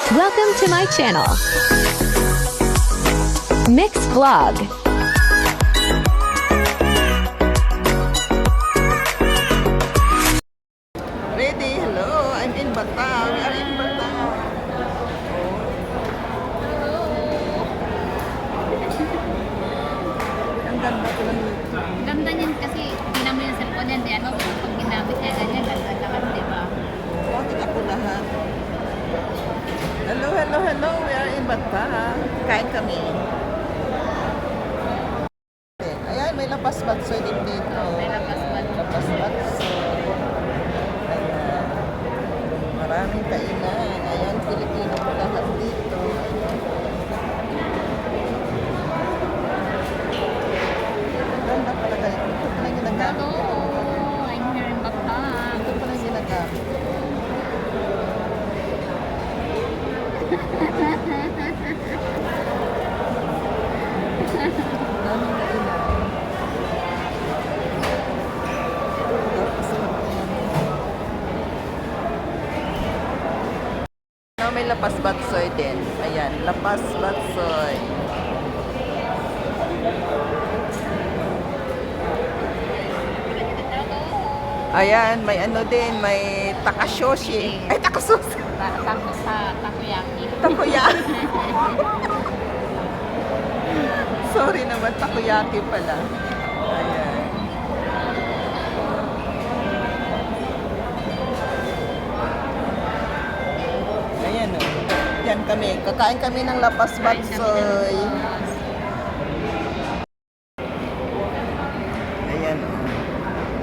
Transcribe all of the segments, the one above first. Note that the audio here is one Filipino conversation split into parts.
Welcome to my channel, Mix Vlog. Ready? Hello, I'm in Bata. We are in Bata. Ang ganda ko lang dito. Ganda niyan kasi ginamit yung cellphone niyan. Di ano, pag ginamit niya ganyan, ganda naman, di ba? Bakit ako lahat? Hello, hello, hello. We are in Bata. Kain kami. Ayan, may lapas batsoy din dito. May lapas ba? Lapas batsoy. Ayan. Maraming kainan. Ayan, Pilipino po lahat dito. Ang ganda talaga. Ito pa lang ginagamit. Hello! I'm here in Bataan. Ito pa lang ginagamit. Maraming kainan. May lapas batsoy din. Ayan, lapas batsoy. Ayan, may ano din, may takashoshi. Ay, takasushi. Sa takoyaki. Takoyaki. Sorry naman, takoyaki pala. Ayan. Ayan o. Yan kami. Kakain kami ng lapas batsoy. Ayan o.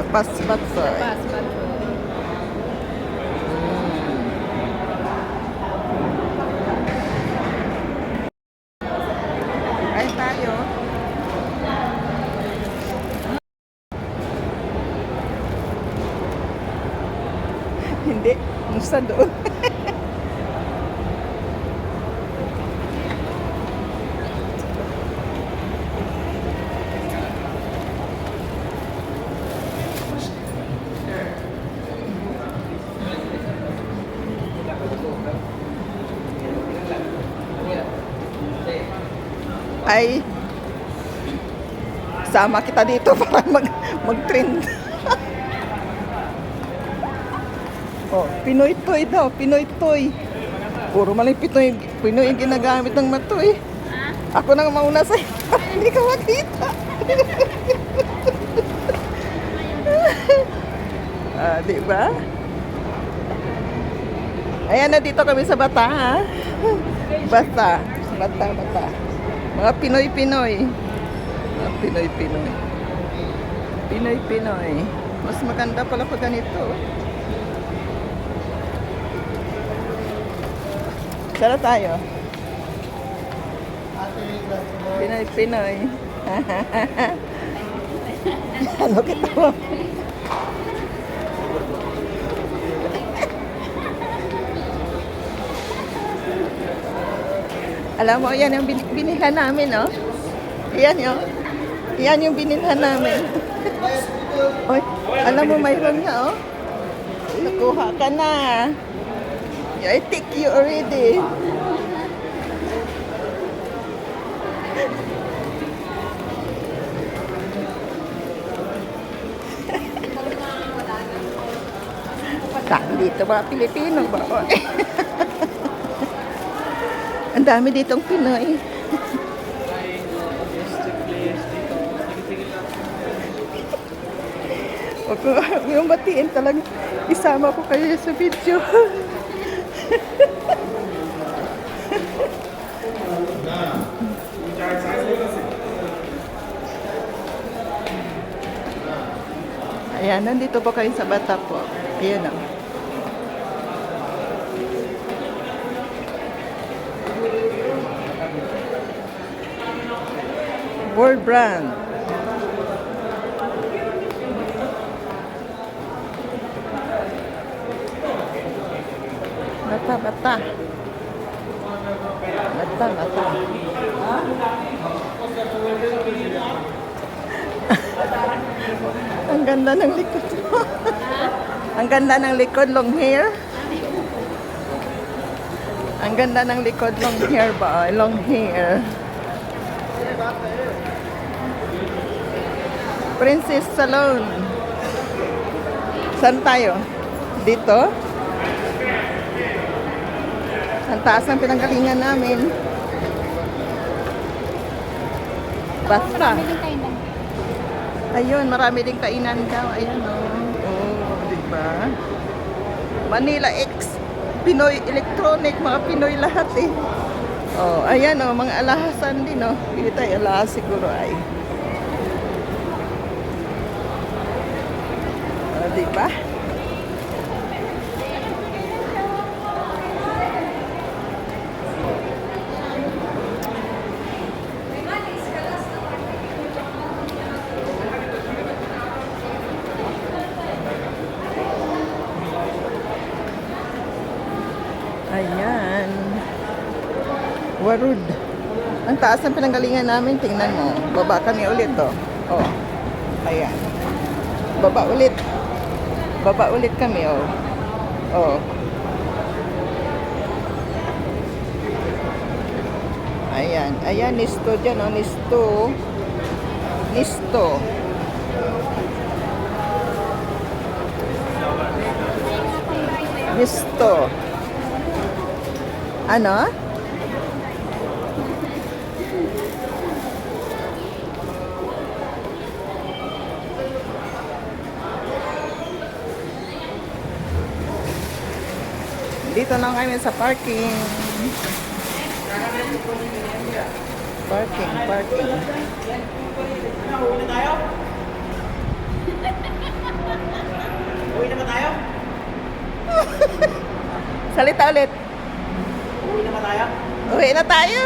Lapas batsoy. Lapas ba? Kain tayo. Hindi. Musta doon? Ay, sama kita dito para mag-trend. Oh, Pinoy toy daw, Pinoy toy. Puro maling Pinoy yung ginagamit ng matoy. Ako nang mauna sa'yo. Hindi ka makita. Di ba? Ayan na dito kami sa Bata, ha? Bata. Mga Pinoy. Mga Pinoy. Pinoy. Mas maganda pala pag ganito. Sara tayo. Pinoy. Ano kita mo? Alam mo, yan yung binilhan namin, no? Yan yun. Yan yung binilhan namin. Oy, alam mo, mayroon nga, oh. Nakuha ka na. I take you already. Dito ba Pilipino ba? Ang dami ditong Pinoy. Huwag ko yung batiin talaga. Isama ko kayo sa video. Ayan, nandito po kayo sa Bata po. Ayan o. World brand. Bata. Ang ganda ng likod mo. Ang ganda ng likod, long hair. Ang ganda ng likod, long hair ba? Long hair. Princess Salon. Saan tayo? Dito? Ang taas ng pinanggalingan namin. Basta. Marami din kayo lang. Ayun, marami ding kainan daw. Ayan o. Oh, diba? Manila X. Pinoy Electronic. Mga Pinoy lahat eh. Oh, ayan o. Mga alahasan din o. Pili tayo alahas siguro ay. Oh, diba? Ayan. Warud. Ang taas ng pinanggalingan namin. Tingnan mo. Baba kami ulit to. Oh. Ayan. Baba ulit. Baba ulit kami oh. Oh. Ayan. Ayan. Nisto dyan oh. Nisto. Nisto. Nisto. Ano? Dito lang kami sa parking. Parking. Uwi na tayo? Uwi na ba tayo? Salita ulit. Uwi na ba tayo? Uwi na tayo.